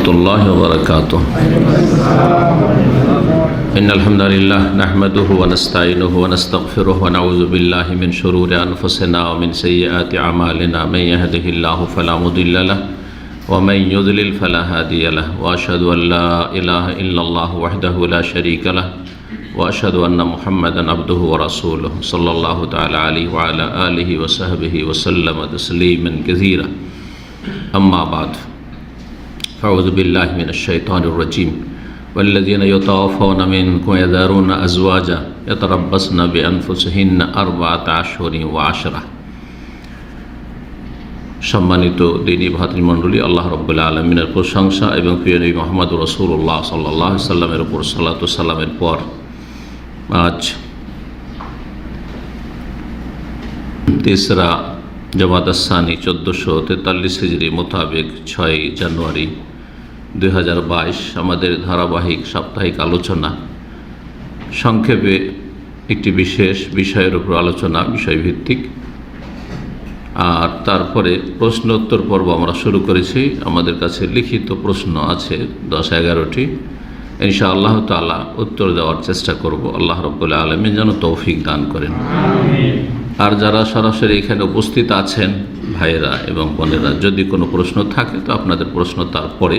الله وبركاته إن الحمد لله نحمده ونستعينه ونستغفره ونعوذ بالله من شرور أنفسنا ومن سيئات أعمالنا من يهده الله فلا مضل له ومن يضلل فلا هادي له وأشهد أن لا إله إلا الله وحده لا شريك له وأشهد أن محمدا عبده ورسوله صلى الله تعالى عليه وعلى آله وصحبه وسلم تسليما كثيرا أما بعد فأعوذ بالله من الشيطان الرجيم والذين يتوفون منكم يذرون أزواجا يتربصن بأنفسهن 4 أشهر وعشرة সম্মানিত দিনী ভাতৃমণ্ডলী, আল্লাহ রাব্বুল আলামিনের প্রশংসা এবং প্রিয় নবী মুহাম্মদ রাসূলুল্লাহ সাল্লাল্লাহু আলাইহি সাল্লামের উপর সালাতু সালামের পর আজ তেসরা জমাত আস-সানি 1443 হিজরি মোতাবেক 6 জানুয়ারি 2022 আমাদের ধারাবাহিক সাপ্তাহিক আলোচনা, সংক্ষেপে একটি বিশেষ বিষয়ের উপর আলোচনা, বিষয়ভিত্তিক। আর তারপরে প্রশ্ন উত্তর পর্ব আমরা শুরু করেছি। আমাদের কাছে লিখিত প্রশ্ন আছে 10-11টি। ইনশাআল্লাহ তাআলা উত্তর দেওয়ার চেষ্টা করব। আল্লাহ রাব্বুল আলামিন যেন তৌফিক দান করেন। আর যারা সরাসরি এখানে উপস্থিত আছেন ভাইয়েরা এবং বোনেরা, যদি কোনো প্রশ্ন থাকে তো আপনাদের প্রশ্ন তারপরে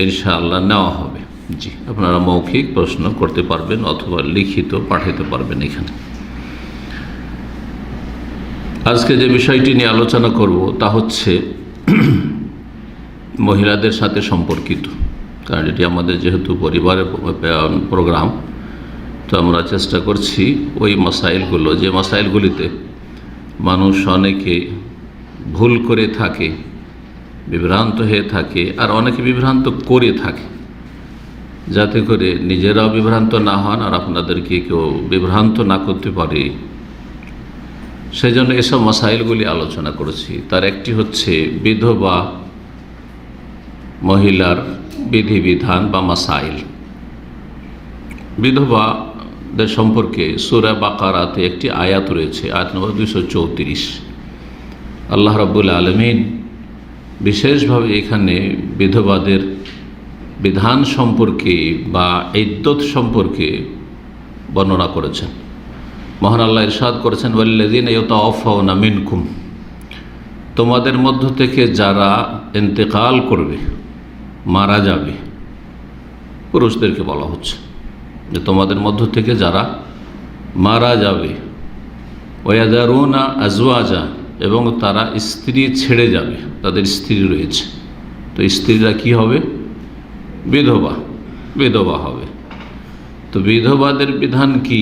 ইনশাআল্লাহ নেওয়া হবে। জি, আপনারা মৌখিক প্রশ্ন করতে পারবেন অথবা লিখিত পাঠাতে পারবেন এখানে। আজকে যে বিষয়টি নিয়ে আলোচনা করব তা হচ্ছে মহিলাদের সাথে সম্পর্কিত। কারণ এটি আমাদের যেহেতু পরিবারের প্রোগ্রাম, তো আমরা চেষ্টা করছি ওই মাসাইলগুলো, যে মাসাইলগুলিতে মানুষ অনেকে ভুল করে থাকে, বিভ্রান্ত হয়ে থাকে, আর অনেকে বিভ্রান্ত করে থাকে, যাতে করে নিজেরাও বিভ্রান্ত না হন আর আপনাদেরকে কেউ বিভ্রান্ত না করতে পারে। সেই জন্য এসব মাসাইলগুলি আলোচনা করেছি। তার একটি হচ্ছে বিধবা মহিলার বিধিবিধান বা মাসাইল। বিধবাদের সম্পর্কে সূরা বাকারাতে একটি আয়াত রয়েছে, আয়াত নম্বর 234। আল্লাহ রাব্বুল আলামিন বিশেষভাবে এখানে বিধবাদের বিধান সম্পর্কে বা ইদ্দত সম্পর্কে বর্ণনা করেছেন। মহান আল্লাহ ইরশাদ করেছেন, ওয়াল্লাযীনা ইয়াতাওয়াফাউনা মিনকুম, তোমাদের মধ্য থেকে যারা ইন্তেকাল করবে, মারা যাবে, পুরুষদেরকে বলা হচ্ছে যে তোমাদের মধ্য থেকে যারা মারা যাবে, ওয়াযারুনা আজওয়াজা, এবং তারা স্ত্রী ছেড়ে যাবে, তাদের স্ত্রী রয়েছে, তো স্ত্রীরা কি হবে? বিধবা হবে। তো বিধবাদের বিধান কি?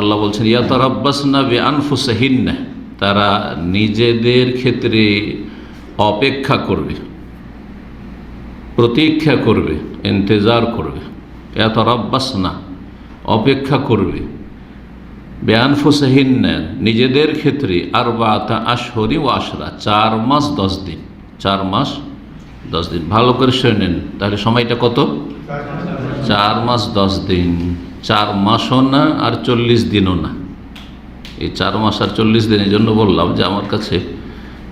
আল্লাহ বলছেন, ইয়াতারাব্বাসনা বিআনফুসিহিন্না, তারা নিজেদের ক্ষেত্রে অপেক্ষা করবে, প্রতীক্ষা করবে, ইন্তজার করবে। ইয়াতারাব্বাসনা, অপেক্ষা করবে, বিআনফুসিহিন্না, নিজেদের ক্ষেত্রে 4 আশহুরি ওয়া আশরা, 4 মাস 10 দিন। 4 মাস 10 দিন, ভালো করে শোনেন। তাহলে সময়টা কত? 4 মাস 10 দিন। 4 মাসও না আর 40 দিনও না। এই 4 মাস আর 40 দিনের জন্য বললাম যে আমার কাছে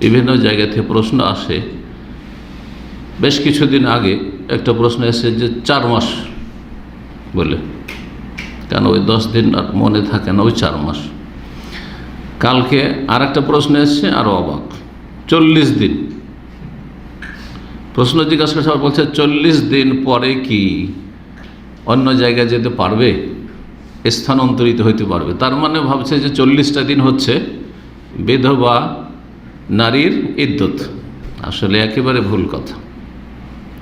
বিভিন্ন জায়গা থেকে প্রশ্ন আসে। বেশ কিছুদিন আগে একটা প্রশ্ন এসেছে যে 4 মাস বলে, কেন ওই 10 দিন আর মনে থাকে না, ওই 4 মাস। কালকে আর একটা প্রশ্ন এসছে, আরও অবাক, 40 দিন। প্রশ্ন জিজ্ঞাসা করে সবাই বলছে 40 দিন পরে কি অন্য জায়গায় যেতে পারবে, স্থানান্তরিত হইতে পারবে? তার মানে ভাবছে যে 40টা দিন হচ্ছে বিধবা নারীর ইদ্দত। আসলে একেবারে ভুল কথা।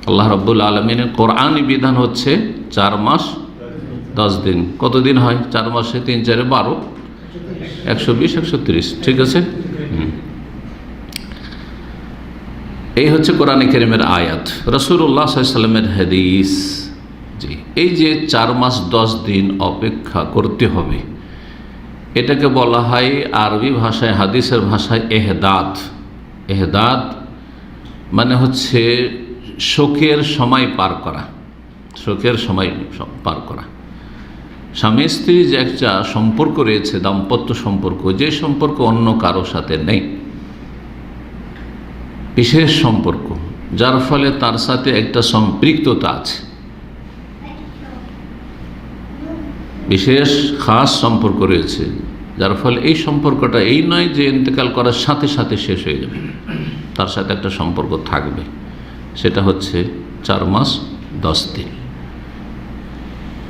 আল্লাহ রাব্বুল আলামিনের কোরআনী বিধান হচ্ছে 4 মাস 10 দিন। কতদিন হয় 4 মাসে? 3 4 12, 120 130, ঠিক আছে। এই হচ্ছে কোরআনে কারীমের আয়াত, রাসূলুল্লাহ সাল্লাল্লাহু আলাইহি ওয়াসাল্লামের হাদিস। জি, এই যে 4 মাস 10 দিন অপেক্ষা করতে হবে, এটাকে বলা হয় আরবি ভাষায়, হাদিসের ভাষায় এহদাদ। এহদাদ মানে হচ্ছে শোকের সময় পার করা, শোকের সময় পার করা। স্বামী স্ত্রী যে একটা সম্পর্ক রয়েছে, দাম্পত্য সম্পর্ক, যে সম্পর্ক অন্য কারো সাথে নেই, বিশেষ সম্পর্ক, যার ফলে তার সাথে একটা সম্পৃক্ততা আছে, বিশেষ খাস সম্পর্ক রয়েছে, যার ফলে এই সম্পর্কটা এই নয় যে ইন্তেকাল করার সাথে সাথে শেষ হয়ে যাবে, তার সাথে একটা সম্পর্ক থাকবে। সেটা হচ্ছে 4 মাস 10 দিন।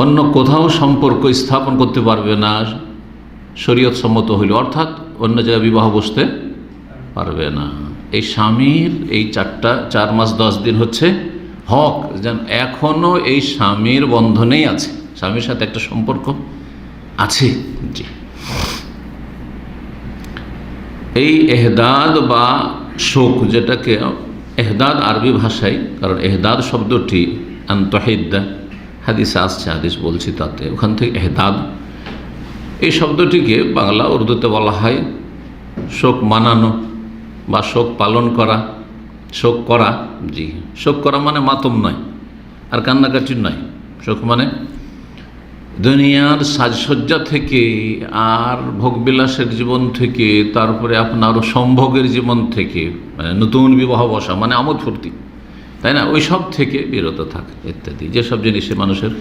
অন্য কোথাও সম্পর্ক স্থাপন করতে পারবে না শরীয়ত সম্মত হইল, অর্থাৎ অন্য জায়গায় বিবাহ বসতে পারবে না। এই স্বামীর এই 4 মাস 10 দিন হচ্ছে হক, যেন এখনো এই স্বামীর বন্ধনেই আছে, স্বামীর সাথে একটা সম্পর্ক আছে। জি, এই এহদাদ বা শোক, যেটাকে এহদাদ আরবি ভাষায়, কারণ এহদাদ শব্দটি আন্তহিদ্দা হাদিসে আসছে, হাদিস বলছি তাতে, ওখান থেকে এহদাদ এই শব্দটিকে বাংলা উর্দুতে বলা হয় শোক মানানো বা শোক পালন করা, শোক করা। জি, শোক করা মানে মাতম নয় আর কান্নাকাটি নয়। শোক মানে দুনিয়ার সাজসজ্জা থেকে আর ভোগবিলাসের জীবন থেকে, তারপরে আপনার সম্ভোগের জীবন থেকে, মানে নতুন বিবাহ বসা মানে আমোদ ফুর্তি, তাই না, ওই সব থেকে বিরত থাকে ইত্যাদি, যেসব জিনিসে মানুষের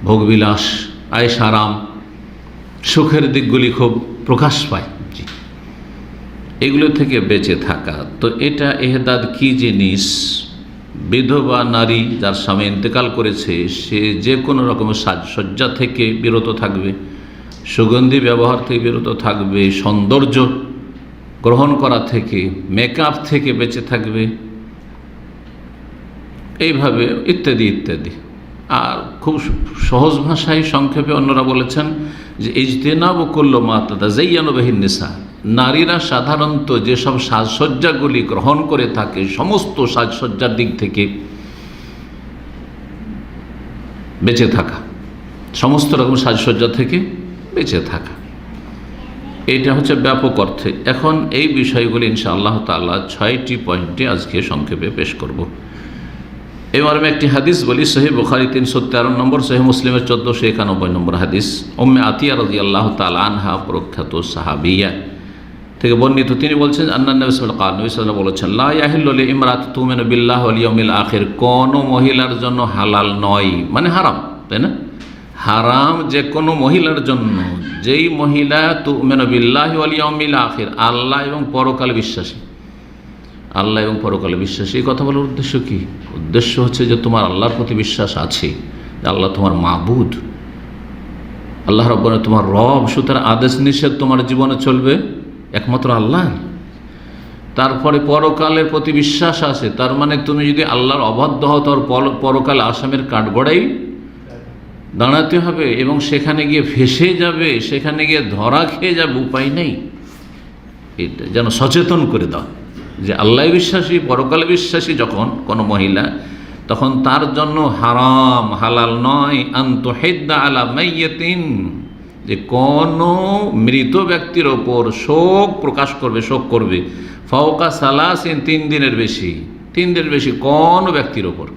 ভোগবিলাস, আয়েশ আরাম, সুখের দিকগুলি খুব প্রকাশ পায়, জি, এগুলো থেকে বেঁচে থাকা। তো এটা এহদাদ কি জিনিস? বিধবা নারী যার স্বামী ইন্তেকাল করেছে, সে যে কোনো রকমের সাজসজ্জা থেকে বিরত থাকবে, সুগন্ধি ব্যবহার থেকে বিরত থাকবে, সৌন্দর্য গ্রহণ করা থেকে, মেকআপ থেকে বেঁচে থাকবে, এইভাবে ইত্যাদি ইত্যাদি। আর খুব সহজ ভাষায় সংক্ষেপে অন্যরা বলেছেন যে ইজতেনাবু কুল্লু মা তাতাযায়্যানু বিহিন নিসা, নারীরা সাধারণত যেসব সাজসজ্জাগুলি গ্রহণ করে থাকে, সমস্ত সাজসজ্জার দিক থেকে বেঁচে থাকা, সমস্ত রকম সাজসজ্জা থেকে বেঁচে থাকা, এইটা হচ্ছে ব্যাপক অর্থে। এখন এই বিষয়গুলি ইনশাআল্লাহ তাআলা 6টি পয়েন্টে আজকে সংক্ষেপে পেশ করব। এবার আমি একটি হাদিস বলি, সহিহ বুখারী 313 নম্বর, সহিহ মুসলিমের 1491 নম্বর হাদিস। উম্মে আতিয়া রাদিয়াল্লাহু তাআলা আনহা, প্রখ্যাত সাহাবিয়া থেকে বর্ণিত, তিনি বলছেন আন্না নবী সাল্লাল্লাহু আলাইহি ওয়াসাল্লাম বলেছেন, লা ইয়াহিল্লু লিইমরাত তুমিনু বিল্লাহি ওয়াল ইয়াউমিল আখির, কোন মহিলার জন্য হালাল নয়, মানে হারাম, তাই না, হারাম যে কোনো মহিলার জন্য, যেই মহিলা তুমিনু বিল্লাহি ওয়াল ইয়াউমিল আখির, আল্লাহ এবং পরকালে বিশ্বাসী, আল্লাহ এবং পরকালে বিশ্বাসী। এই কথা বলার উদ্দেশ্য কি? উদ্দেশ্য হচ্ছে যে তোমার আল্লাহর প্রতি বিশ্বাস আছে, আল্লাহ তোমার মাবুদ, আল্লাহ রাব্বুল আলামিন তোমার রব, সুতরাং আদেশ নিষেধ তোমার জীবনে চলবে একমাত্র আল্লাহ। তারপরে পরকালের প্রতি বিশ্বাস আছে, তার মানে তুমি যদি আল্লাহর অবাধ্য হও, তার পরকাল আসামের কাঠগড়াই দাঁড়াতে হবে এবং সেখানে গিয়ে ফেঁসে যাবে, সেখানে গিয়ে ধরা খেয়ে যাবে, উপায় নেই। এটা যেন সচেতন করে দাও যে আল্লাহ বিশ্বাসী, পরকালে বিশ্বাসী যখন কোনো মহিলা, তখন তার জন্য হারাম, হালাল নয় আন তুহিদ্দা আলা মাইয়াতিন, যে কোনো মৃত ব্যক্তির ওপর শোক প্রকাশ করবে, শোক করবে, ফাওকা সালাসিন, 3 দিনের বেশি, 3 দিনের বেশি কোনো ব্যক্তির ওপর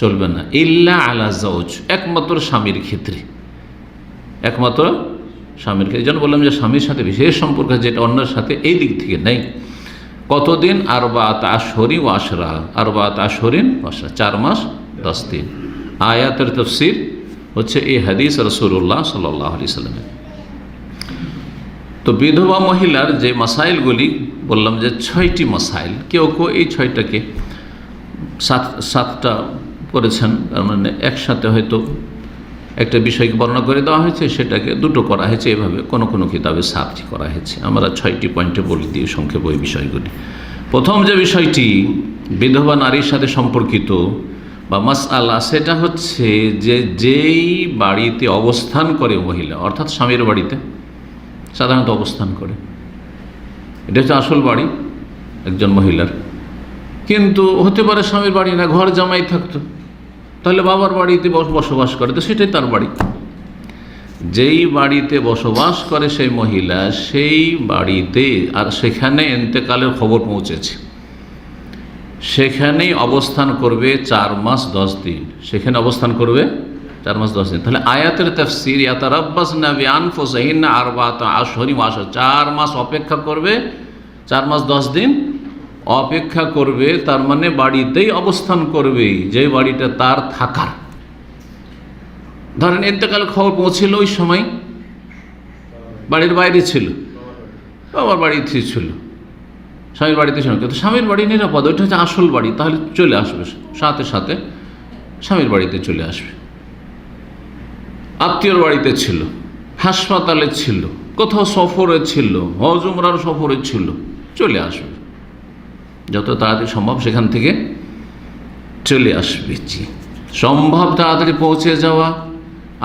চলবে না, ইল্লা আলা যাওজ, একমাত্র স্বামীর ক্ষেত্রে, একমাত্র স্বামীর ক্ষেত্রে। যেন বললাম যে স্বামীর সাথে বিশেষ সম্পর্ক, যেটা অন্যের সাথে এই দিক থেকে নেই। কতদিন? 4 আশহুরি ওয়া আশরা, 4 আশহুরিন ওয়া আশরা, 4 মাস 10 দিন। আয়াতের তাফসীর হচ্ছে এই হাদিস রাসূলুল্লাহ সাল্লাল্লাহু আলাইহি সাল্লামের। তো বিধবা মহিলার যে মাসাইলগুলি বললাম যে 6টি মাসাইল, কেউ কেউ এই 6টাকে 7টা করেছেন, তার মানে একসাথে হয়তো একটা বিষয়কে বর্ণনা করে দেওয়া হয়েছে, সেটাকে 2টো করা হয়েছে, এভাবে কোনো কোনো কিতাবে 7টি করা হয়েছে। আমরা 6টি পয়েন্টে বলে দিই সংক্ষেপে ওই বিষয়গুলি। প্রথম যে বিষয়টি বিধবা নারীর সাথে সম্পর্কিত বা মাসআলা, সেটা হচ্ছে যে যেই বাড়িতে অবস্থান করে মহিলা, অর্থাৎ স্বামীর বাড়িতে সাধারণত অবস্থান করে, এটা হচ্ছে আসল বাড়ি একজন মহিলার, কিন্তু হতে পারে স্বামীর বাড়ি না, ঘর জামাই থাকতো, তাহলে বাবার বাড়িতে বসবাস করে, তো সেটাই তার বাড়ি। যেই বাড়িতে বসবাস করে সেই মহিলা, সেই বাড়িতে আর সেখানে ইন্তেকালের খবর পৌঁছেছে, সেখানেই অবস্থান করবে 4 মাস 10 দিন, সেখানে অবস্থান করবে 4 মাস 10 দিন। তাহলে আয়াতের তাফসীর, ইয়াতারাব্বাসনা বিআনফুসিহিন্না 4 আশহুরি ওয়া আশরা, 4 মাস অপেক্ষা করবে, 4 মাস 10 দিন অপেক্ষা করবে, তার মানে বাড়িতেই অবস্থান করবে, যে বাড়িটা তার থাকার। ধরেন ইন্তেকাল খবর পৌঁছিল, ওই সময় বাড়ির বাইরে ছিল, বাবার বাড়িতে ছিল, স্বামীর বাড়িতে ছিল, কিন্তু স্বামীর বাড়ি নিরাপদ, ওইটা হচ্ছে আসল বাড়ি, তাহলে চলে আসবে, সাথে সাথে স্বামীর বাড়িতে চলে আসবে। আত্মীয়র বাড়িতে ছিল, হাসপাতালে ছিল, কোথাও সফরে ছিল, হজ উমরার সফরে ছিল, চলে আসবে, যত তাড়াতাড়ি সম্ভব সেখান থেকে চলে আসবে। জি, সম্ভব তাড়াতাড়ি পৌঁছে যাওয়া,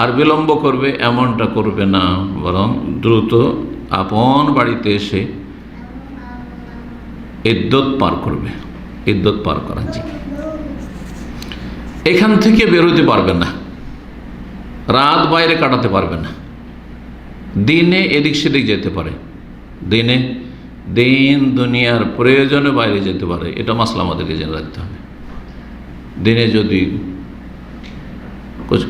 আর বিলম্ব করবে এমনটা করবে না, বরং দ্রুত আপন বাড়িতে এসে ইদ্যত পার করবে। ইদ্যত পার করা, জি। এখান থেকে বেরোতে পারবে না, রাত বাইরে কাটাতে পারবে না, দিনে এদিক সেদিক যেতে পারে, দিনে দিন দুনিয়ার প্রয়োজনে বাইরে যেতে পারে, এটা মাসলা আমাদেরকে জেনে রাখতে হবে। দিনে যদি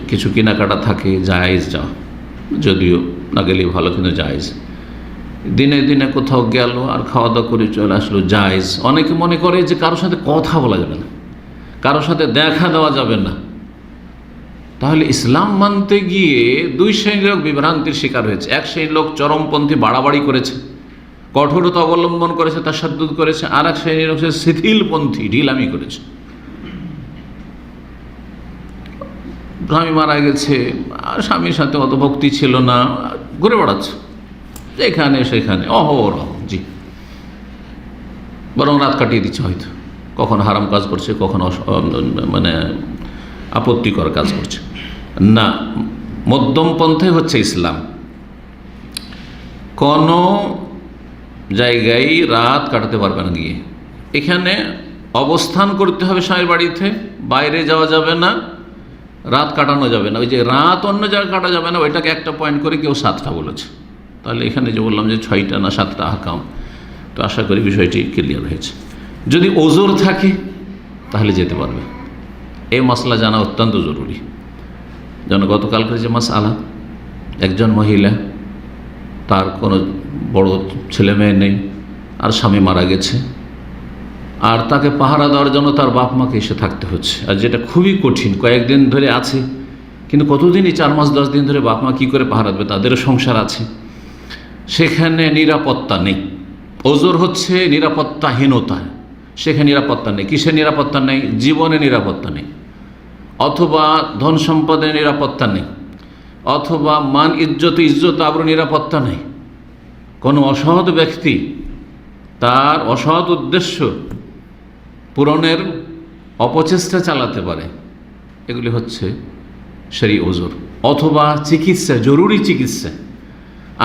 কিছু কেনাকাটা থাকে জায়েজ যাওয়া, যদিও না গেলে ভালো, কিন্তু জায়েজ। দিনে দিনে কোথাও গেল আর খাওয়া দাওয়া করে চলে আসলো, জায়েজ। অনেকে মনে করে যে কারোর সাথে কথা বলা যাবে না, কারোর সাথে দেখা দেওয়া যাবে না। তাহলে ইসলাম মানতে গিয়ে দুই শ্রেণীর লোক বিভ্রান্তির শিকার হয়েছে। এক শ্রেণীর লোক চরমপন্থী বাড়াবাড়ি করেছে, কঠোরতা অবলম্বন করেছে, তাশাদ্দুদ করেছে। আর এক শ্রেণীর লোক শিথিলপন্থী, ঢিলামি করেছে। স্বামী মারা গেছে, আর স্বামীর সাথে অত ভক্তি ছিল না, ঘুরে বেড়াচ্ছে যেখানে সেখানে অহরহ, জি। বরং রাত কাটিয়ে দিচ্ছে, হয়তো কখনো হারাম কাজ করছে, কখনো মানে আপত্তিকর কাজ করছে না। মধ্যম পন্থাই হচ্ছে ইসলাম। কোনো জায়গায় রাত কাটাতে পারবে না গিয়ে, এখানে অবস্থান করতে হবে স্বামীর বাড়িতে, বাইরে যাওয়া যাবে না, রাত কাটানো যাবে না। ওই যে রাত অন্য জায়গায় কাটা যাবে না, ওইটাকে একটা পয়েন্ট করে কেউ 7টা বলেছে। তাহলে এখানে যে বললাম যে 6টা না 7টা আহকাম, তো আশা করি বিষয়টি ক্লিয়ার হয়েছে। যদি ওজোর থাকে তাহলে যেতে পারবে, এই মশলা জানা অত্যন্ত জরুরি। যেন গতকালকের যে মাসআলা, একজন মহিলা, তার কোনো বড় ছেলে মেয়ে নেই, আর স্বামী মারা গেছে, আর তাকে পাহারা দেওয়ার জন্য তার বাপ মাকে এসে থাকতে হচ্ছে, আর যেটা খুবই কঠিন। কয়েকদিন ধরে আছে, কিন্তু কতদিনই 4 মাস 10 দিন ধরে বাপ মা কী করে পাহারা দেবে, তাদেরও সংসার আছে, সেখানে নিরাপত্তা নেই। ওজোর হচ্ছে নিরাপত্তাহীনতা, সেখানে নিরাপত্তা নেই। কিসের নিরাপত্তা নেই? জীবনে নিরাপত্তা নেই, অথবা ধন সম্পদে নিরাপত্তা নেই, অথবা মান ইজ্জত আবরু নিরাপত্তা নেই। কোনো অসৎ ব্যক্তি তার অসৎ উদ্দেশ্য পূরণের অপচেষ্টা চালাতে পারে, এগুলি হচ্ছে সেই ওজোর। অথবা চিকিৎসা, জরুরি চিকিৎসা,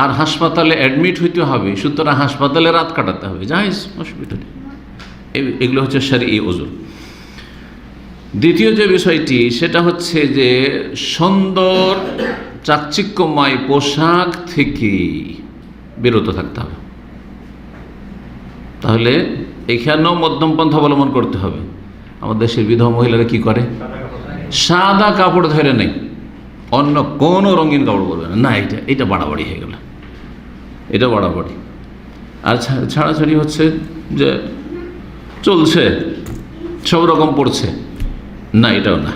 আর হাসপাতালে অ্যাডমিট হইতে হবে, সুতরাং হাসপাতালে রাত কাটাতে হবে, জায়েজ, অসুবিধা নেই। এগুলো হচ্ছে শরঈ ওজোর। দ্বিতীয় যে বিষয়টি, সেটা হচ্ছে যে সুন্দর চাকচিক্যময় পোশাক থেকে বিরত থাকতে হবে। তাহলে এখানেও মধ্যম পন্থা অবলম্বন করতে হবে। আমাদের দেশের বিধবা মহিলারা কি করে? সাদা কাপড় ধরে নেই, অন্য কোনো রঙিন কাপড় পরবে না। এটা বাড়াবাড়ি হয়ে গেল, এটা বাড়াবাড়ি। আর ছাড়াছাড়ি হচ্ছে যে চলছে, সব রকম পড়ছে, না, এটাও না।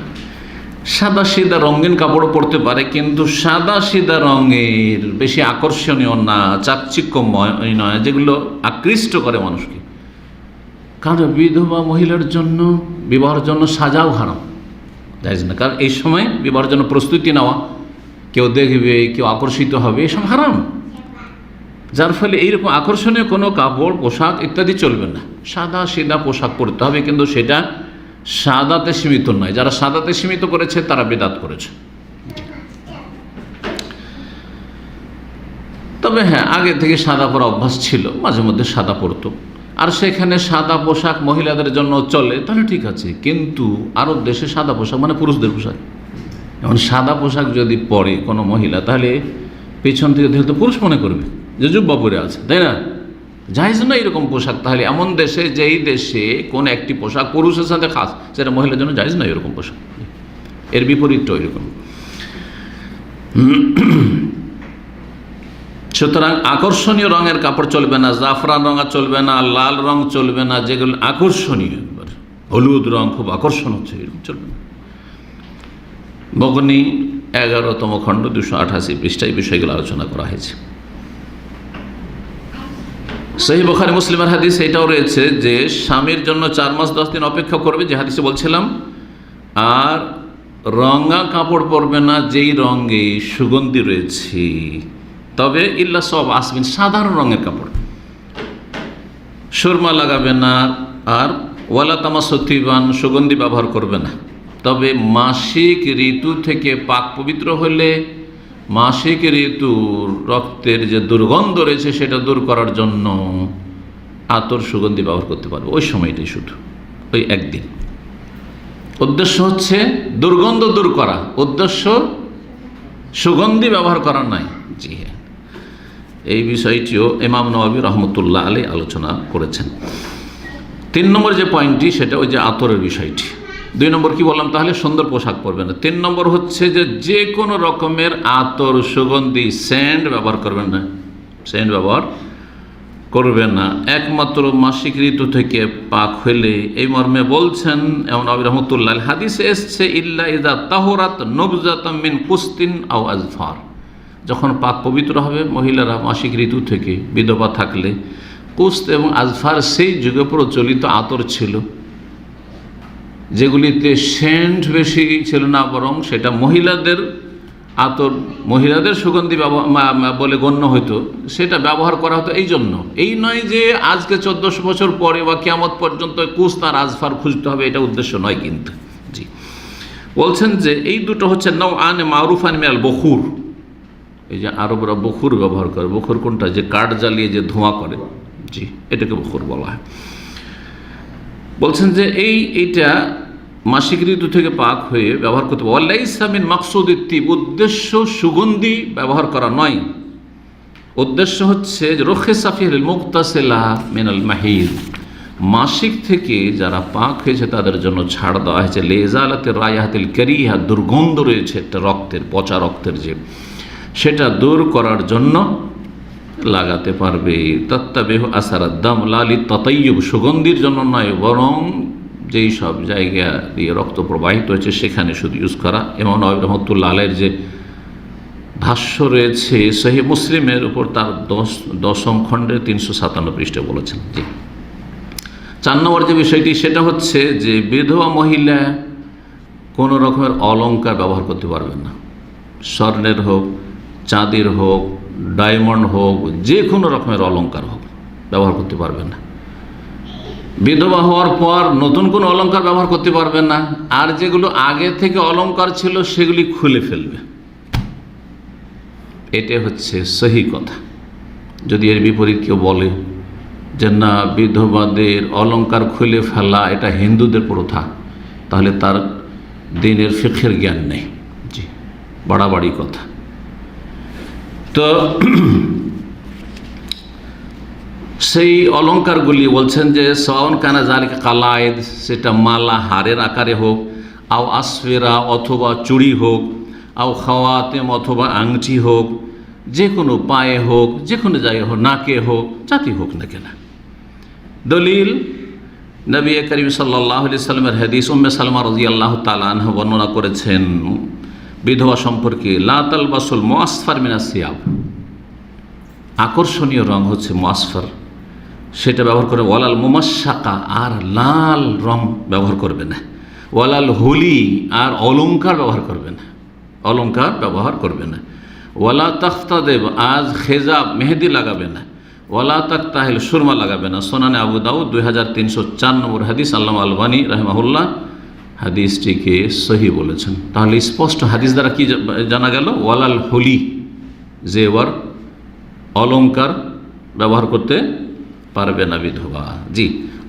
সাদা সিধা রঙিন কাপড়ও পরতে পারে, কিন্তু সাদা সিধা রঙের বেশি আকর্ষণীয় না, চাকচিক্যময় নয়, যেগুলো আকৃষ্ট করে মানুষকে। কারণ বিধবা মহিলার জন্য, বিবাহের জন্য সাজাও হারাম, জায়েজ না। কারণ এই সময় বিবাহের জন্য প্রস্তুতি নেওয়া, কেউ দেখবে, কেউ আকর্ষিত হবে, এসব হারাম। যার ফলে এইরকম আকর্ষণীয় কোনো কাপড়, পোশাক ইত্যাদি চলবে না। সাদা সিধা পোশাক পরতে হবে, কিন্তু সেটা সাদাতে সীমিত নয়। যারা সাদাতে সীমিত করেছে তারা বিদআত করেছে। তবে হ্যাঁ, আগে থেকে সাদা পরা অভ্যাস ছিল, মাঝে মধ্যে সাদা পরতো, আর সেখানে সাদা পোশাক মহিলাদের জন্য চলে, তাহলে ঠিক আছে। কিন্তু আরব দেশে সাদা পোশাক মানে পুরুষদের পোশাক। এখন সাদা পোশাক যদি পরে কোনো মহিলা, তাহলে পেছন থেকে দেখলে পুরুষ মনে করবে যে জুব্বা পরে আছে, তাই না? জায়েজ না এরকম পোশাক। তাহলে এমন দেশে, যেই দেশে কোন একটি পোশাক পুরুষের সাথে খাস, সেটা মহিলার জন্য জায়েজ না এরকম পোশাক। এর বিপরীতটা এরকম। সুতরাং আকর্ষণীয় রঙের কাপড় চলবে না, জাফরান রঙা চলবে না, লাল রং চলবে না, যেগুলো আকর্ষণীয়, হলুদ রং খুব আকর্ষণ হচ্ছে এরকম চলবে না। মগনি 11তম খণ্ড 288 পৃষ্ঠায় বিষয়গুলো আলোচনা করা হয়েছে। সহিহ বুখারী মুসলিমের হাদিস এটাও রয়েছে যে স্বামীর জন্য 4 মাস 10 দিন অপেক্ষা করবে, যে হাদিসে বলছিলাম, আর রঙা কাপড় পরবে না যেই রঙে সুগন্ধি রয়েছে, তবে ইল্লা সব আসমিন, সাধারণ রঙের কাপড়, সুরমা লাগাবে না, আর ওয়ালা তামাসতিবান, সুগন্ধি ব্যবহার করবে না। তবে মাসিক ঋতু থেকে পাক পবিত্র হলে মাসিক ঋতুর রক্তের যে দুর্গন্ধ রয়েছে সেটা দূর করার জন্য আতর সুগন্ধি ব্যবহার করতে পারবে, ওই সময়টাই, শুধু ওই একদিন। উদ্দেশ্য হচ্ছে দুর্গন্ধ দূর করা, উদ্দেশ্য সুগন্ধি ব্যবহার করা নাই। জি হ্যাঁ, এই বিষয়টিও ইমাম নওয়াবী রহমতুল্লাহ আলাইহি আলোচনা করেছেন। 3 নম্বর যে পয়েন্টটি, সেটা ওই যে আতরের বিষয়টি। 2 নম্বর কি বললাম তাহলে? সুন্দর পোশাক পরবে না। 3 নম্বর হচ্ছে যে কোনো রকমের আতর, সুগন্ধি, সেন্ট ব্যবহার করবেন না, সেন্ট ব্যবহার করবে না, একমাত্র মাসিক ঋতু থেকে পাক হইলে। এই মর্মে বলছেন এমন নবী রহমতুল্লাহ, হাদিসে এসছে ইল্লা ইযা তাহুরাত নবজাতাম মিন কুস্তিন আও আজফার, যখন পাক পবিত্র হবে মহিলারা মাসিক ঋতু থেকে, বিধবা থাকলে, কুস্ত এবং আজফার সেই যুগে প্রচলিত আতর ছিল, যেগুলিতে সেন্ট বেশি ছিল না, বরং সেটা মহিলাদের আতর, মহিলাদের সুগন্ধি বলে গণ্য হইতো, সেটা ব্যবহার করা হতো। এই জন্য, এই নয় যে আজকে 1400 বছর পরে বা কিয়ামত পর্যন্ত কুস্ত আর আজফার খুঁজতে হবে, এটা উদ্দেশ্য নয় কিন্তু। জি, বলছেন যে এই দুটো হচ্ছে নাও আনে মারুফান মিনাল বখুর, এই যে আরবরা বখুর ব্যবহার করে। বখুর কোনটা? যে কাঠ জ্বালিয়ে যে ধোঁয়া করে, জি, এটাকে বখুর বলা হয়। বলছেন যে এইটা মাসিক ঋতু থেকে পাক হয়ে ব্যবহার করতে হবে। ওয়ালাইসা মিন মাকসুদিত তিব, উদ্দেশ্য সুগন্ধি ব্যবহার করা নয়, উদ্দেশ্য হচ্ছে রুখিসা ফিল মুগতাসিলা মিনাল মাহিদ, মাসিক থেকে যারা পাক হয়েছে তাদের জন্য ছাড় দেওয়া হয়েছে। লিজালাতির রায়াহাতিল কারিহা, দুর্গন্ধ রয়েছে একটা রক্তের, পচা রক্তের, যে সেটা দূর করার জন্য লাগাতে পারবে। তাত্তাবিহু আসারাদ দাম লা লিতাতায়্যুব, সুগন্ধির জন্য নয়, বরং যেই সব জায়গা দিয়ে রক্ত প্রবাহিত হয়েছে সেখানে শুধু ইউজ করা। ইমাম নওয়াবী রহমতুল্লাহ আলাইহির যে ভাষ্য রয়েছে সহিহ মুসলিমের উপর, তার 10ম খণ্ডের 357 পৃষ্ঠা বলেছেন। জি, 4 নম্বর যে বিষয়টি, সেটা হচ্ছে যে বিধবা মহিলা কোনো রকমের অলংকার ব্যবহার করতে পারবেন না, স্বর্ণের হোক, চাঁদের হোক, ডায়মন্ড হোক, যে কোনো রকমের অলংকার হোক ব্যবহার করতে পারবেন না। বিধবা হওয়ার পর নতুন কোনো অলংকার ব্যবহার করতে পারবেন না, আর যেগুলো আগে থেকে অলংকার ছিল সেগুলি খুলে ফেলবে। এটা হচ্ছে সহি কথা। যদি এর বিপরীত কেউ বলে যে না, বিধবাদের অলংকার খুলে ফেলা এটা হিন্দুদের প্রথা, তাহলে তার দিনের ফিকহের জ্ঞান নেই। জি, বাড়াবাড়ি কথা। তো সেই অলঙ্কারগুলি বলছেন যে সাওয়ান কানা জালিকা কালায়েদ, সেটা মালা, হারের আকারে হোক, আও আসফেরা অথবা চুড়ি হোক, আও খাওয়াতেম অথবা আংটি হোক, যে কোনো পায়ে হোক, যে কোনো জায়গায় হোক, নাকে হোক, জাতি হোক না কেন। দলিল নবী করিম সাল্লাল্লাহু আলাইহি সাল্লামের হাদিস, উম্মে সালমা রাদিয়াল্লাহু তাআলা আনহা বর্ণনা করেছেন বিধবা সম্পর্কে, লা তালবাসুল মুআসফার মিনাস সিয়াব, আকর্ষণীয় রং হচ্ছে মুআসফার, সেটা ব্যবহার করে। ওয়ালাল মুমাশশাকা, আর লাল রং ব্যবহার করবে না। ওয়ালাল হুলি, আর অলংকার ব্যবহার করবে না, অলংকার ব্যবহার করবে না। ওয়ালা তাখতাদেব, আজ খেজাব, মেহেদি লাগাবে না। ওয়ালা তাকতাহিল, সুরমা লাগাবে না। সোনানে আবু দাউদ 2304 নম্বর হাদিস। আল্লামা আলবানী রাহিমাহুল্লাহ হাদিসটিকে সহি বলেছেন। তাহলে স্পষ্ট হাদিস দ্বারা কি জানা গেল? ওয়ালাল হুলি, জেওয়ার, অলংকার ব্যবহার করতে পারবে না বিধবা। জি,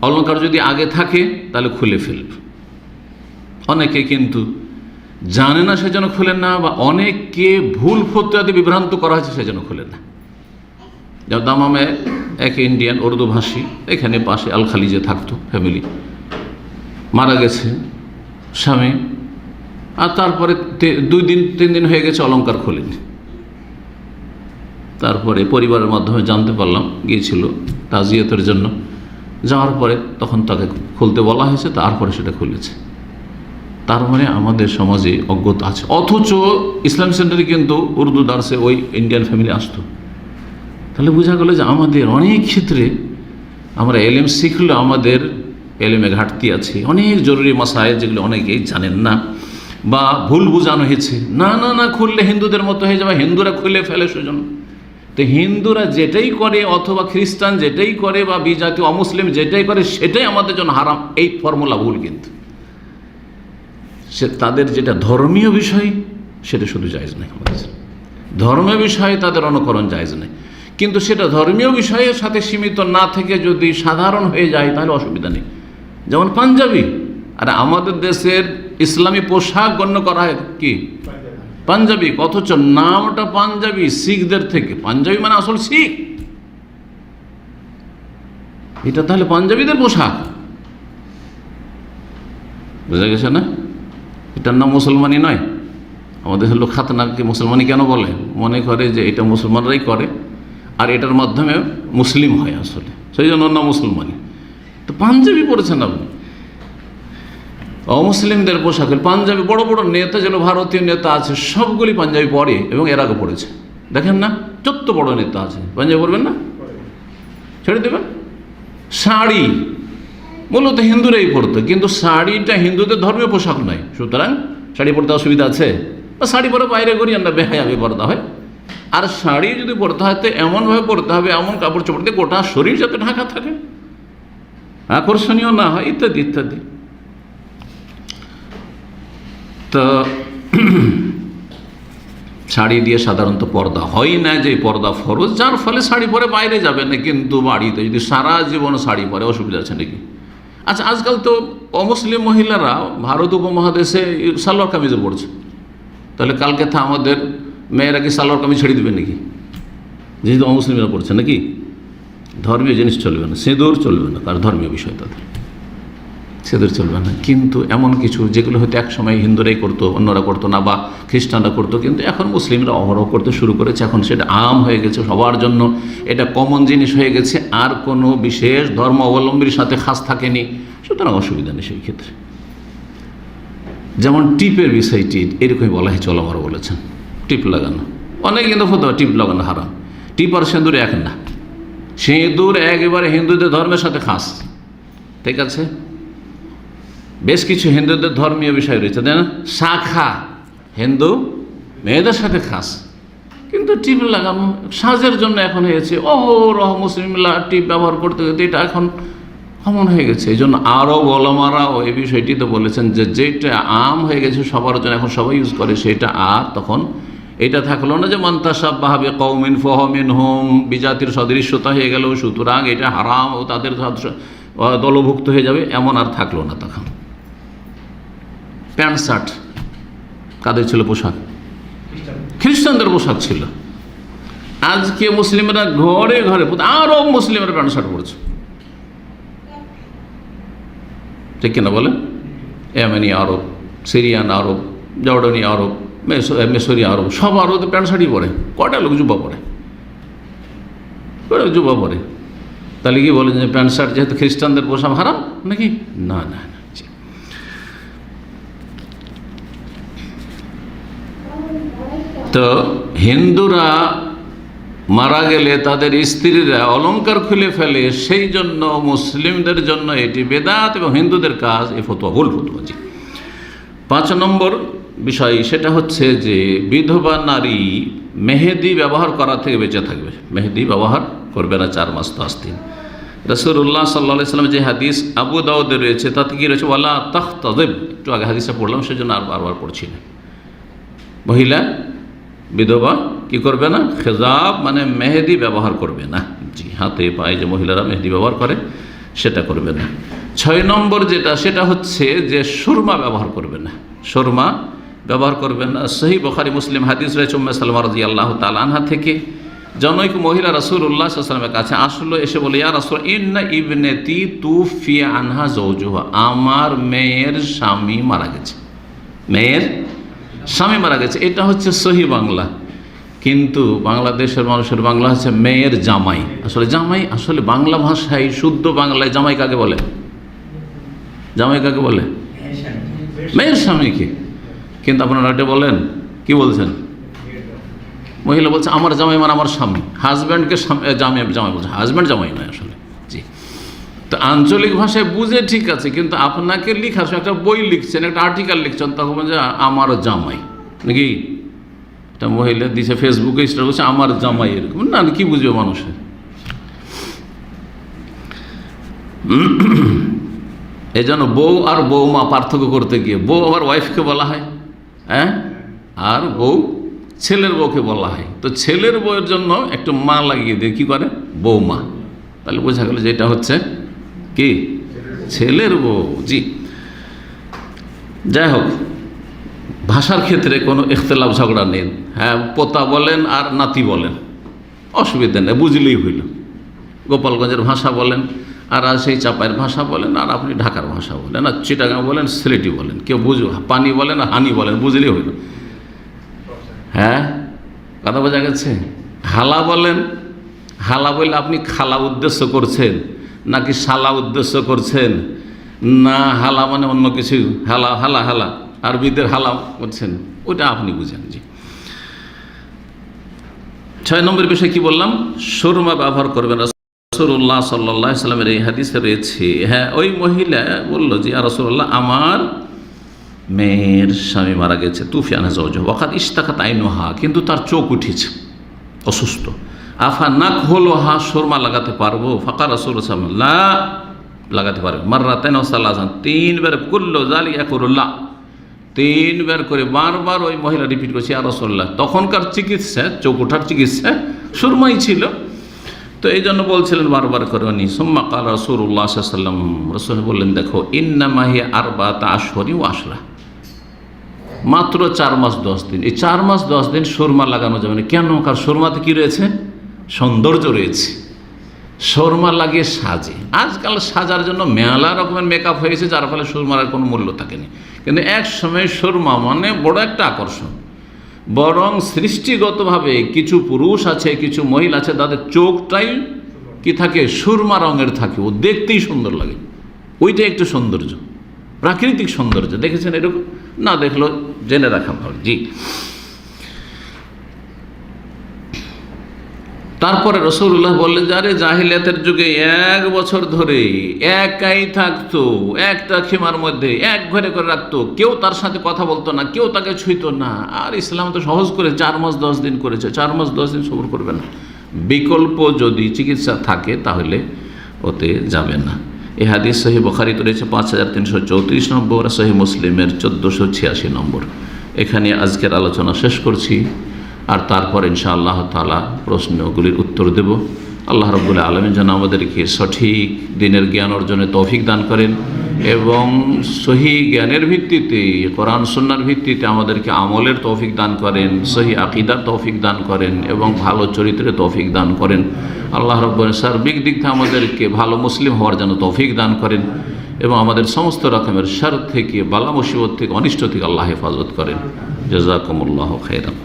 অলংকার যদি আগে থাকে তাহলে খুলে ফেলবে। অনেকে কিন্তু জানে না সেজন্য খুলে না, বা অনেককে ভুল ফতোয়াতে বিভ্রান্ত করা হয়েছে সেজন্য খুলে না। যেমন দামামে এক ইন্ডিয়ান উর্দু ভাষী, এখানে পাশে আল খালিজে থাকতো, ফ্যামিলি, মারা গেছে স্বামী, আর তারপরে 2 দিন 3 দিন হয়ে গেছে, অলংকার খোলেনি। তারপরে পরিবারের মাধ্যমে জানতে পারলাম, গিয়েছিল তাজিয়াতের জন্য। যাওয়ার পরে তখন তাকে খুলতে বলা হয়েছে, তারপরে সেটা খুলেছে। তার মানে আমাদের সমাজে অজ্ঞতা আছে। অথচ ইসলাম সেন্টারে কিন্তু উর্দু দার্সে ওই ইন্ডিয়ান ফ্যামিলি আসতো। তাহলে বোঝা গেল যে আমাদের অনেক ক্ষেত্রে আমরা এলেম শিখলেও আমাদের এলেমে ঘাটতি আছে। অনেক জরুরি মাসাইল যেগুলো অনেকেই জানেন না বা ভুল বোঝানো হয়েছে। না না না, খুললে হিন্দুদের মতো হয়ে যাবে, হিন্দুরা খুলে ফেলে সেজন্য। তো হিন্দুরা যেটাই করে অথবা খ্রিস্টান যেটাই করে বা বিজাতি অমুসলিম যেটাই করে সেটাই আমাদের জন্য হারাম, এই ফর্মুলা ভুল। কিন্তু সে তাদের যেটা ধর্মীয় বিষয় সেটা শুধু জায়েজ নেই। আমাদের ধর্মীয় বিষয়ে তাদের অনুকরণ জায়েজ নেই, কিন্তু সেটা ধর্মীয় বিষয়ের সাথে সীমিত না থেকে যদি সাধারণ হয়ে যায় তাহলে অসুবিধা নেই। যেমন পাঞ্জাবি, আর আমাদের দেশের ইসলামী পোশাক গণ্য করা হয় কি পাঞ্জাবি, অথচ নামটা পাঞ্জাবি শিখদের থেকে। পাঞ্জাবি মানে আসল শিখ, এটা তাহলে পাঞ্জাবিদের পোশাক, বোঝা গেছে না? এটার নাম মুসলমানি নয়। আমাদের লোক খাতনাকে মুসলমানি কেন বলে? মনে করে যে এটা মুসলমানরাই করে আর এটার মাধ্যমে মুসলিম হয়, আসলে সেই জন্য না মুসলমানি। তো পাঞ্জাবি পড়েছেন আপনি, অমুসলিমদের পোশাকের পাঞ্জাবি। বড় বড় নেতা যেন ভারতীয় নেতা আছে সবগুলি পাঞ্জাবি পরে এবং এর আগে পড়েছে। দেখেন না, যত বড় নেতা আছে পাঞ্জাবি পরবেন না, ছেড়ে দেবেন। শাড়ি মূলত হিন্দুরাই পরতো, কিন্তু শাড়িটা হিন্দুদের ধর্মীয় পোশাক নয়, সুতরাং শাড়ি পরতে অসুবিধা আছে? বা শাড়ি পরে বাইরে করি আমরা বেহায়াবি পর্দা হয়। আর শাড়ি যদি পরতে হয় তো এমনভাবে পরতে হবে, এমন কাপড় চোপড় দিয়ে গোটা শরীর যাতে ঢাকা থাকে, আকর্ষণীয় না হয়, ইত্যাদি ইত্যাদি। তো শাড়ি দিয়ে সাধারণত পর্দা হয় না, যে পর্দা ফরজ, যার ফলে শাড়ি পরে বাইরে যাবে না। কিন্তু বাড়িতে যদি সারা জীবন শাড়ি পরে অসুবিধা আছে নাকি? আচ্ছা, আজকাল তো অমুসলিম মহিলারা ভারত উপমহাদেশে সালোয়ার কামিজে পড়ছে, তাহলে কালকে তো আমাদের মেয়েরা কি সালোয়ার কামিজ ছেড়ে দেবে নাকি? যেহেতু অমুসলিমরা পড়ছে নাকি? ধর্মীয় জিনিস চলবে না, সিঁদুর চলবে না, কার ধর্মীয় বিষয় তাদের সিঁদুর চলবে না। কিন্তু এমন কিছু যেগুলো হয়তো এক সময় হিন্দুরাই করতো, অন্যরা করতো না, বা খ্রিস্টানরা করতো, কিন্তু এখন মুসলিমরা অহরহ করতে শুরু করেছে। এখন সেটা আম হয়ে গেছে সবার জন্য, এটা কমন জিনিস হয়ে গেছে, আর কোনো বিশেষ ধর্ম অবলম্বীর সাথে খাস থাকেনি, সুতরাং অসুবিধা নেই সেই ক্ষেত্রে। যেমন টিপের বিষয়টি এরকমই বলা হয়, চলামারা বলেছেন টিপ লাগানো। অনেকে কিন্তু ফতোয়া টিপ লাগানো হারাম। টিপ আর সিঁদুর এক না, সিঁদুর একেবারে হিন্দুদের ধর্মের সাথে খাস, ঠিক আছে? বেশ কিছু হিন্দুদের ধর্মীয় বিষয় রয়েছে, তাই না? শাখা হিন্দু মেয়েদের সাথে খাস, কিন্তু টিপ লাগানো সাজের জন্য এখন হয়েছে। মুসলিমরা টিপ ব্যবহার করতে করতে এটা এখন কমন হয়ে গেছে। এই জন্য আরও ওলামারাও এই বিষয়টিতে বলেছেন যে যেটা আম হয়ে গেছে সবার জন্য, এখন সবাই ইউজ করে, সেটা আর তখন এটা থাকলো না যে মান্তাসাব্বাহা বিকওমিন ফাহুয়া মিনহুম, বিজাতির সদৃশ্যতা হয়ে গেল, সুতরাং এটা হারাম ও তাদের দলভুক্ত হয়ে যাবে, এমন আর থাকলো না। তখন প্যান্ট শার্ট কাদের ছিল পোশাক? খ্রিস্টানদের পোশাক ছিল। আজকে মুসলিমরা ঘরে ঘরে, আরও মুসলিমরা প্যান্ট শার্ট পরছে, ঠিক কিনা বলেন? ইয়েমেনি আরব, সিরিয়ান আরব, জর্ডানি আরব, মিশরি আরব, সব আরব প্যান্ট শার্টই পরে। কটা লোক জুব্বা পরে? কটা জুব্বা পরে? তাহলে কি বলেন যে প্যান্ট শার্ট যেহেতু খ্রিস্টানদের পোশাক হারাম নাকি? না না না। তো হিন্দুরা মারা গেলে তাদের স্ত্রীরা অলংকার খুলে ফেলে, সেই জন্য মুসলিমদের জন্য এটি বেদাত এবং হিন্দুদের কাজ, এই ফতোয়া ভুল ফতোয়া। জি। 5 নম্বর বিষয় সেটা হচ্ছে যে বিধবা নারী মেহেদি ব্যবহার করা থেকে বেঁচে থাকবে, মেহেদি ব্যবহার করবে না 4 মাস তো আস্তিন। রাসূলুল্লাহ সাল্লাল্লাহু আলাইহি ওয়াসাল্লাম যে হাদিস আবু দাউদে রয়েছে তাতে কি রয়েছে? ওয়ালা তাখতাযিব, একটু আগে হাদিসে পড়লাম সেজন্য আর বারবার পড়ছি না। মহিলা বিধবা কি করবে না? খেজাব মানে মেহেদি ব্যবহার করবে না। জি, হাতে পায়ে যে মহিলারা মেহেদি ব্যবহার করে সেটা করবে না। 6 নম্বর যেটা সেটা হচ্ছে যে সুরমা ব্যবহার করবে না, সুরমা ব্যবহার করবে না। সহিহ বুখারী মুসলিম হাদিস রয়েছে উম্মে সালমা রাদিয়াল্লাহু তাআলা আনহা থেকে, জনৈক মহিলা রাসূলুল্লাহ সাল্লাল্লাহু আলাইহি ওয়াসাল্লামের কাছে আসলো, এসে বলে, ইয়া রাসূল ইন্না ইবনাতি তুফিয়া আনহা যাওজুহা, আমার মেয়ের স্বামী মারা গেছে, মেয়ের স্বামী মারা গেছে। এটা হচ্ছে সহিহ বাংলা, কিন্তু বাংলাদেশের মানুষের বাংলা হচ্ছে মেয়ের জামাই। আসলে জামাই আসলে বাংলা ভাষায় শুদ্ধ বাংলায় জামাই কাকে বলে? জামাই কাকে বলে? মেয়ের স্বামীকে। কিন্তু আপনারা এটা বলেন, কি বলছেন? মহিলা বলছে আমার জামাই মানে আমার স্বামী। হাজব্যান্ডকে জামাই বলছে, হাজব্যান্ড জামাই নয় আসলে। জি, তো আঞ্চলিক ভাষায় বুঝে ঠিক আছে, কিন্তু আপনাকে লিখার সময় একটা বই লিখছেন, একটা আর্টিকেল লিখছেন, তখন বলছে আমার জামাই নাকি। একটা মহিলা দিছে ফেসবুকে স্টার বলছে আমার জামাই, এরকম না, কি বুঝবে মানুষের। এই জন্য বউ আর বৌমা পার্থক্য করতে গিয়ে বউ আবার ওয়াইফকে বলা হয়, হ্যাঁ, আর বউ ছেলের বউকে বলা হয়। তো ছেলের বউয়ের জন্য একটু মা লাগিয়ে দিয়ে কী করে? বৌমা। তাহলে বোঝা গেল যে এটা হচ্ছে কি ছেলের বউ। জি, যাই হোক, ভাষার ক্ষেত্রে কোনো ইখতিলাফ ঝগড়া নেই। হ্যাঁ, পোতা বলেন আর নাতি বলেন, অসুবিধা নেই, বুঝলেই হইল। গোপালগঞ্জের ভাষা বলেন আর সেই চাপাইয়ের ভাষা বলেন, আর আপনি ঢাকার ভাষা বলেন, আর চিটাগাং বলেন, সিলেটি বলেন, কেউ বুঝো পানি বলেন আর হানি বলেন, বুঝলেই হইল। হ্যাঁ, কথা বোঝা গেছে? হালা বলেন, হালা বললে আপনি খালা উদ্দেশ্য করছেন নাকি শালা উদ্দেশ্য করছেন, না হালা মানে অন্য কিছু, হালা হালা হালা আরবিদের হালা করছেন, ওটা আপনি বুঝেন। জি, 6 নম্বর বিষয় কি বললাম? সুরমা ব্যবহার করবেন। রাসূলুল্লাহ সাল্লাল্লাহু আলাইহি সাল্লামের এই হাদিসে রয়েছে, হ্যাঁ, ওই মহিলা বলল যে ইয়া রাসূলুল্লাহ, আমার মেয়ের স্বামী মারা গেছে, তুফিয়ানা যাওজা ওয়াকাদ ইশতাকাত আইনুহা, কিন্তু তার চোখ উঠেছে, অসুস্থ। আফা নাক হলো হা, সুরমা লাগাতে পারবো? ফাকা রাসূলুল্লাহ সাল্লাল্লাহু আলাইহি ওয়াসাল্লাম, লাগাতে পারবে। মাররাতাইন ওয়া সালাসান, 3 বার, কুল্লু যালিকা ইয়াকুলুল্লাহ, 3 বার করে বারবার ওই মহিলা রিপিট করছে ইয়া রাসূলুল্লাহ। তখনকার চিকিৎসা, চোখ ওঠার চিকিৎসা সুরমাই ছিল, তো এই জন্য বলছিলেন বারবার করে উনি। সুম্মা ক্বালা রাসূলুল্লাহ সাল্লাল্লাহু আলাইহি ওয়াসাল্লাম, রাসূল বললেন, দেখো, ইন্নামা হিয়া আরবাতা আশহুরি ওয়া আশরা, মাত্র 4 মাস 10 দিন। এই 4 মাস 10 দিন সুরমা লাগানো যাবে না। কেন? কারণ সুরমাতে কি রয়েছে? সৌন্দর্য রয়েছে। সুরমা লাগিয়ে সাজে। আজকাল সাজার জন্য মেলা রকমের মেকআপ হয়েছে, যার ফলে সুরমার আর কোনো মূল্য থাকেনি। কিন্তু এক সময় সুরমা মানে বড় একটা আকর্ষণ। বরং সৃষ্টিগতভাবে কিছু পুরুষ আছে, কিছু মহিলা আছে, তাদের চোখটাই কি থাকে? সুরমা রঙের থাকে, ও দেখতেই সুন্দর লাগে। ওইটা একটু সৌন্দর্য, প্রাকৃতিক সৌন্দর্য। দেখেছেন এরকম? না দেখলো জেনে রাখা ভালো। জি, তারপরে রাসূলুল্লাহ বললেন যে আরে জাহিলিয়াতের যুগে 1 বছর ধরে একাই থাকতো, একটা খেমার মধ্যে এক ঘরে করে রাখতো, কেউ তার সাথে কথা বলতো না, কেউ তাকে ছুঁইতো না। আর ইসলাম তো সহজ করে 4 মাস 10 দিন করেছে। 4 মাস 10 দিন সবর করবে না। বিকল্প যদি চিকিৎসা থাকে তাহলে ওতে যাবে না। এই হাদিস সহিহ বুখারীতে রয়েছে 5334 নম্বর, সহিহ মুসলিমের 1486 নম্বর। এখানে আজকের আলোচনা শেষ করছি, আর তারপর ইনশাআল্লাহ তাআলা প্রশ্নগুলির উত্তর দেব। আল্লাহ রাব্বুল আলামিন যেন আমাদেরকে সঠিক দ্বীনের জ্ঞান অর্জনে তৌফিক দান করেন এবং সহি জ্ঞানের ভিত্তিতে, কোরআন সুন্নাহর ভিত্তিতে আমাদেরকে আমলের তৌফিক দান করেন, সহি আকীদার তৌফিক দান করেন এবং ভালো চরিত্রের তৌফিক দান করেন। আল্লাহ রাব্বুল সার্বিক দিক থেকে আমাদেরকে ভালো মুসলিম হওয়ার জন্য তৌফিক দান করেন এবং আমাদের সমস্ত রকমের শার থেকে, বালা মুসিবত থেকে, অনিষ্ট থেকে আল্লাহ হেফাজত করেন। জাযাকুমুল্লাহু খাইরান।